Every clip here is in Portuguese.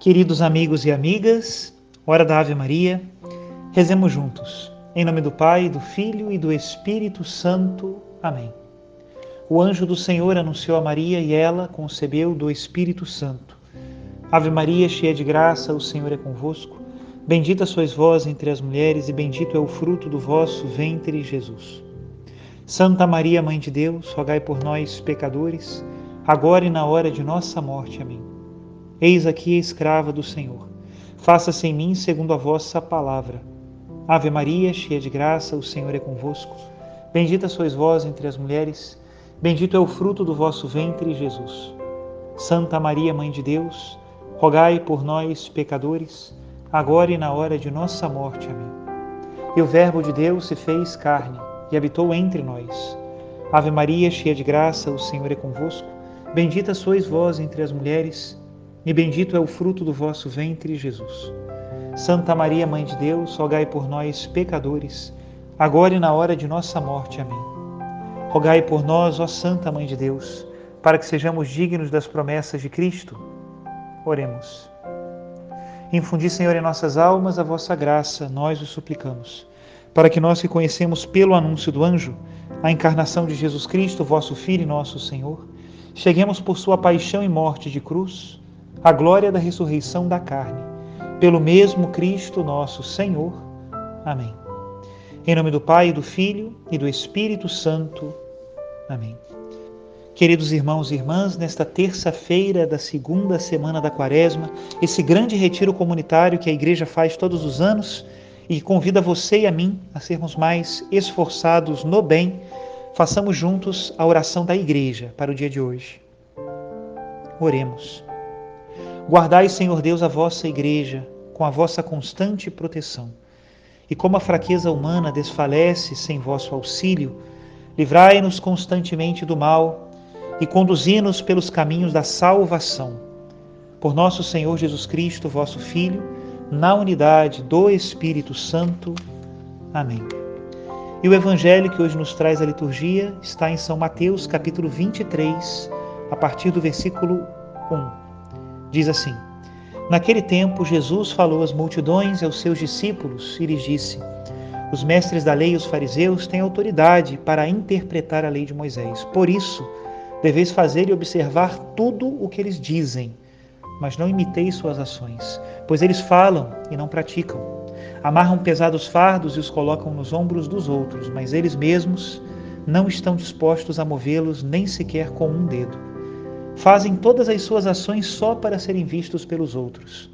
Queridos amigos e amigas, hora da Ave Maria, rezemos juntos. Em nome do Pai, do Filho e do Espírito Santo. Amém. O anjo do Senhor anunciou a Maria e ela concebeu do Espírito Santo. Ave Maria, cheia de graça, o Senhor é convosco. Bendita sois vós entre as mulheres e bendito é o fruto do vosso ventre, Jesus. Santa Maria, Mãe de Deus, rogai por nós, pecadores, agora e na hora de nossa morte. Amém. Eis aqui a escrava do Senhor. Faça-se em mim segundo a vossa palavra. Ave Maria, cheia de graça, o Senhor é convosco. Bendita sois vós entre as mulheres, bendito é o fruto do vosso ventre, Jesus. Santa Maria, Mãe de Deus, rogai por nós, pecadores, agora e na hora de nossa morte. Amém. E o Verbo de Deus se fez carne e habitou entre nós. Ave Maria, cheia de graça, o Senhor é convosco. Bendita sois vós entre as mulheres, e bendito é o fruto do vosso ventre, Jesus. Santa Maria, Mãe de Deus, rogai por nós, pecadores, agora e na hora de nossa morte. Amém. Rogai por nós, ó Santa Mãe de Deus, para que sejamos dignos das promessas de Cristo. Oremos. Infundi, Senhor, em nossas almas a vossa graça, nós o suplicamos, para que nós que conhecemos pelo anúncio do anjo a encarnação de Jesus Cristo, vosso Filho e nosso Senhor, cheguemos por sua paixão e morte de cruz, a glória da ressurreição da carne, pelo mesmo Cristo nosso Senhor. Amém. Em nome do Pai, do Filho e do Espírito Santo. Amém. Queridos irmãos e irmãs, nesta terça-feira da segunda semana da Quaresma, esse grande retiro comunitário que a Igreja faz todos os anos e convida você e a mim a sermos mais esforçados no bem, façamos juntos a oração da Igreja para o dia de hoje. Oremos. Guardai, Senhor Deus, a vossa Igreja com a vossa constante proteção. E como a fraqueza humana desfalece sem vosso auxílio, livrai-nos constantemente do mal e conduzi-nos pelos caminhos da salvação. Por nosso Senhor Jesus Cristo, vosso Filho, na unidade do Espírito Santo. Amém. E o Evangelho que hoje nos traz a liturgia está em São Mateus, capítulo 23, a partir do versículo 1. Diz assim: Naquele tempo, Jesus falou às multidões e aos seus discípulos e lhes disse: Os mestres da lei e os fariseus têm autoridade para interpretar a lei de Moisés. Por isso, deveis fazer e observar tudo o que eles dizem, mas não imiteis suas ações, pois eles falam e não praticam. Amarram pesados fardos e os colocam nos ombros dos outros, mas eles mesmos não estão dispostos a movê-los nem sequer com um dedo. Fazem todas as suas ações só para serem vistos pelos outros.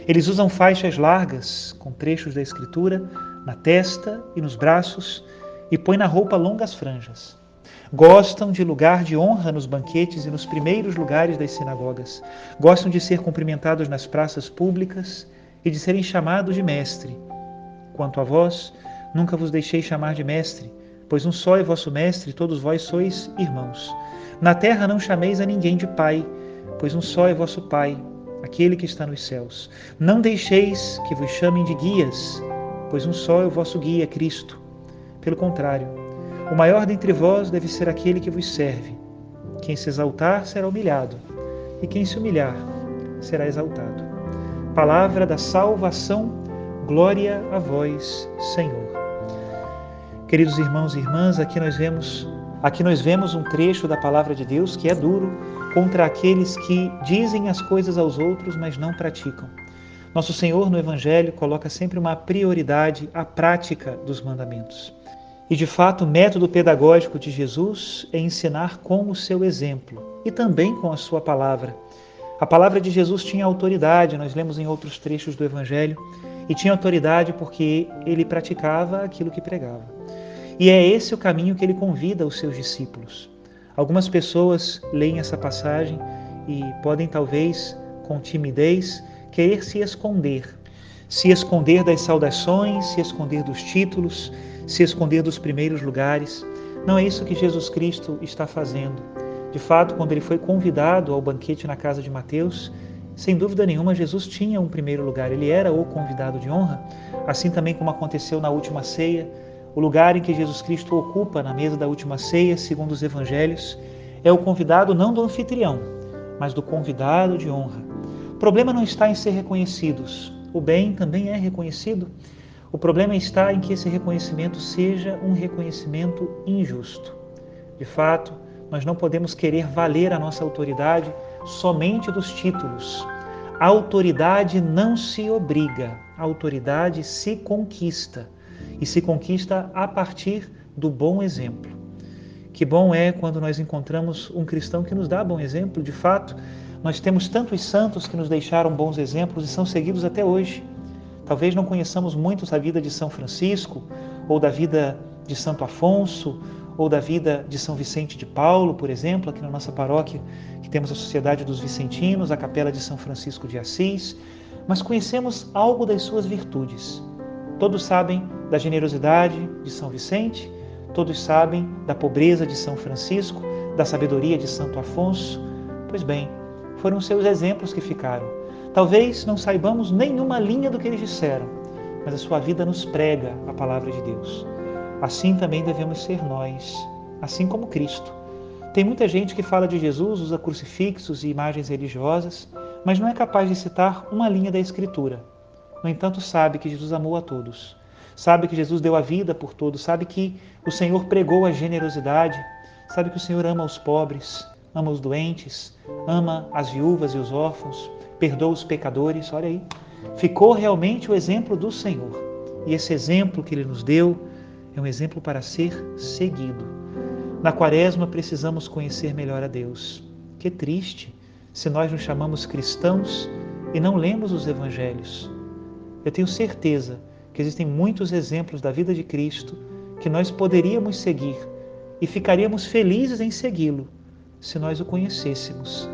Eles usam faixas largas, com trechos da Escritura, na testa e nos braços, e põem na roupa longas franjas. Gostam de lugar de honra nos banquetes e nos primeiros lugares das sinagogas. Gostam de ser cumprimentados nas praças públicas e de serem chamados de mestre. Quanto a vós, nunca vos deixei chamar de mestre, pois um só é vosso mestre e todos vós sois irmãos. Na terra não chameis a ninguém de pai, pois um só é vosso Pai, aquele que está nos céus. Não deixeis que vos chamem de guias, pois um só é o vosso guia, Cristo. Pelo contrário, o maior dentre vós deve ser aquele que vos serve. Quem se exaltar será humilhado, e quem se humilhar será exaltado. Palavra da salvação, glória a vós, Senhor. Queridos irmãos e irmãs, aqui nós vemos um trecho da palavra de Deus que é duro contra aqueles que dizem as coisas aos outros, mas não praticam. Nosso Senhor, no Evangelho, coloca sempre uma prioridade à prática dos mandamentos. E, de fato, o método pedagógico de Jesus é ensinar com o seu exemplo e também com a sua palavra. A palavra de Jesus tinha autoridade, nós lemos em outros trechos do Evangelho, e tinha autoridade porque ele praticava aquilo que pregava. E é esse o caminho que ele convida os seus discípulos. Algumas pessoas leem essa passagem e podem, talvez, com timidez, querer se esconder das saudações, se esconder dos títulos, se esconder dos primeiros lugares. Não é isso que Jesus Cristo está fazendo. De fato, quando ele foi convidado ao banquete na casa de Mateus, sem dúvida nenhuma, Jesus tinha um primeiro lugar. Ele era o convidado de honra, assim também como aconteceu na última ceia. O lugar em que Jesus Cristo ocupa na mesa da última ceia, segundo os evangelhos, é o convidado não do anfitrião, mas do convidado de honra. O problema não está em ser reconhecidos. O bem também é reconhecido. O problema está em que esse reconhecimento seja um reconhecimento injusto. De fato, nós não podemos querer valer a nossa autoridade somente dos títulos. A autoridade não se obriga, a autoridade se conquista. E se conquista a partir do bom exemplo. Que bom é quando nós encontramos um cristão que nos dá bom exemplo. De fato, nós temos tantos santos que nos deixaram bons exemplos e são seguidos até hoje. Talvez não conheçamos muito da vida de São Francisco, ou da vida de Santo Afonso, ou da vida de São Vicente de Paulo, por exemplo, aqui na nossa paróquia, que temos a Sociedade dos Vicentinos, a Capela de São Francisco de Assis, mas conhecemos algo das suas virtudes. Todos sabem da generosidade de São Vicente, todos sabem da pobreza de São Francisco, da sabedoria de Santo Afonso. Pois bem, foram seus exemplos que ficaram. Talvez não saibamos nenhuma linha do que eles disseram, mas a sua vida nos prega a palavra de Deus. Assim também devemos ser nós, assim como Cristo. Tem muita gente que fala de Jesus, usa crucifixos e imagens religiosas, mas não é capaz de citar uma linha da Escritura. No entanto, sabe que Jesus amou a todos, sabe que Jesus deu a vida por todos, sabe que o Senhor pregou a generosidade, sabe que o Senhor ama os pobres, ama os doentes, ama as viúvas e os órfãos, perdoa os pecadores. Olha aí, ficou realmente o exemplo do Senhor. E esse exemplo que Ele nos deu é um exemplo para ser seguido. Na Quaresma precisamos conhecer melhor a Deus. Que triste se nós nos chamamos cristãos e não lemos os Evangelhos. Eu tenho certeza que existem muitos exemplos da vida de Cristo que nós poderíamos seguir e ficaríamos felizes em segui-lo se nós o conhecêssemos.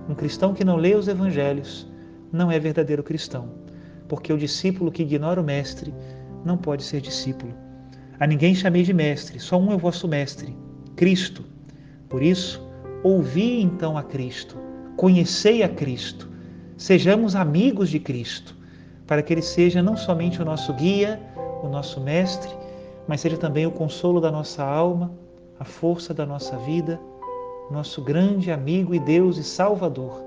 Um cristão que não lê os Evangelhos não é verdadeiro cristão, porque o discípulo que ignora o Mestre não pode ser discípulo. A ninguém chamei de mestre, só um é o vosso mestre, Cristo. Por isso, ouvi então a Cristo, conhecei a Cristo, sejamos amigos de Cristo, para que Ele seja não somente o nosso guia, o nosso mestre, mas seja também o consolo da nossa alma, a força da nossa vida, nosso grande amigo e Deus e Salvador,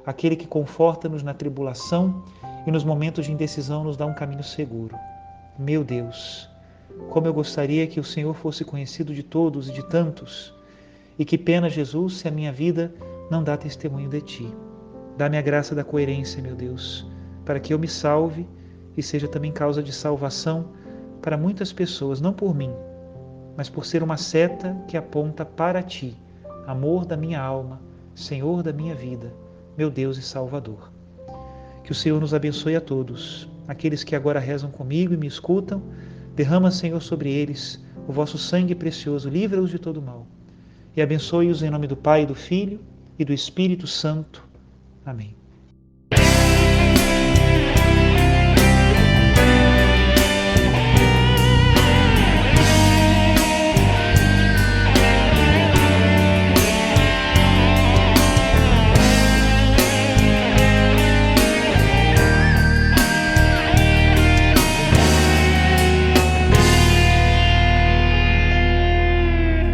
aquele que conforta-nos na tribulação e nos momentos de indecisão nos dá um caminho seguro. Meu Deus, como eu gostaria que o Senhor fosse conhecido de todos e de tantos, e que pena, Jesus, se a minha vida não dá testemunho de Ti. Dá-me a graça da coerência, meu Deus, para que eu me salve e seja também causa de salvação para muitas pessoas, não por mim, mas por ser uma seta que aponta para Ti, amor da minha alma, Senhor da minha vida, meu Deus e Salvador. Que o Senhor nos abençoe a todos, aqueles que agora rezam comigo e me escutam. Derrama, Senhor, sobre eles o vosso sangue precioso, livra-os de todo mal. E abençoe-os em nome do Pai, do Filho e do Espírito Santo. Amém.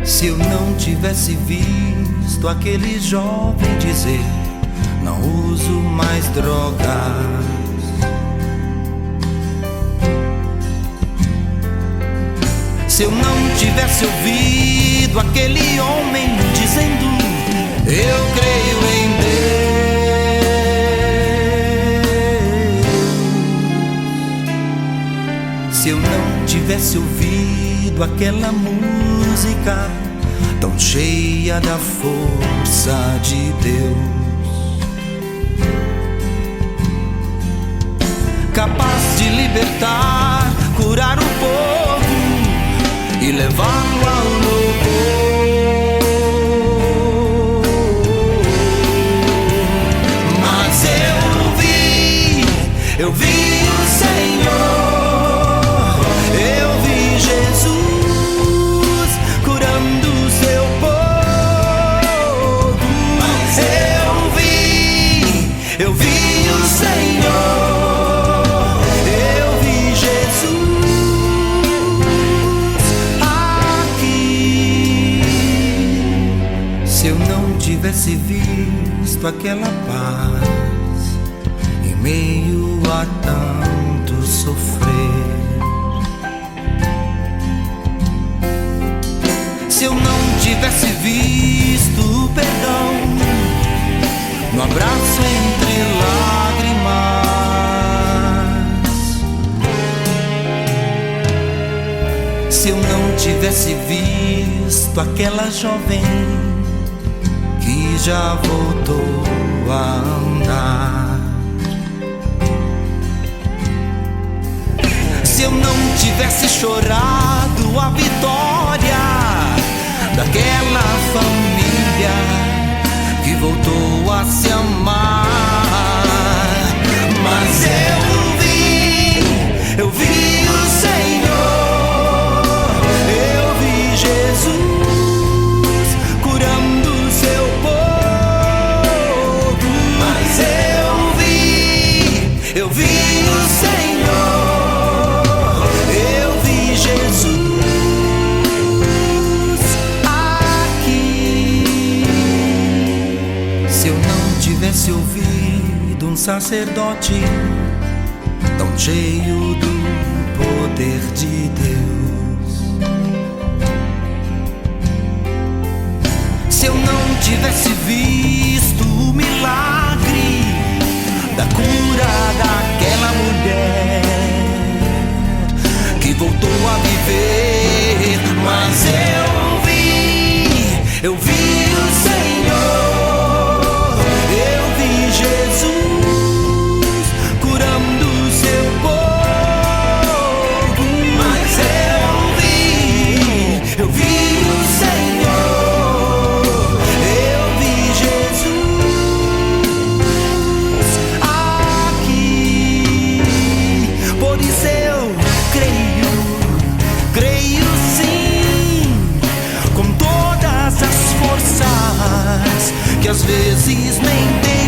Se eu não tivesse visto aquele jovem dizer: não uso mais drogas, se eu não tivesse ouvido aquele homem dizendo: eu creio em Deus, se eu não tivesse ouvido aquela música tão cheia da força de Deus, capaz de libertar, curar o povo e levá-lo ao louvor. Mas eu vi o Senhor, eu vi Jesus curando o seu povo. Mas eu vi o Senhor, eu vi Jesus aqui. Se eu não tivesse visto aquela paz meio a tanto sofrer. Se eu não tivesse visto o perdão no abraço entre lágrimas, se eu não tivesse visto aquela jovem que já voltou a andar, se eu não tivesse chorado a vitória daquela família que voltou a se amar, mas eu vi o Senhor, eu vi Jesus curando o seu povo, mas eu vi o Senhor, eu vi Jesus aqui. Se eu não tivesse ouvido um sacerdote tão cheio do poder de Deus, se eu não tivesse visto o milagre da cura daquela mulher que voltou a viver, mas eu vi o Senhor, eu vi Jesus curando o seu povo, mas eu vi o Senhor, eu vi Jesus aqui. Por isso eu creio sim, com todas as forças que às vezes nem tem.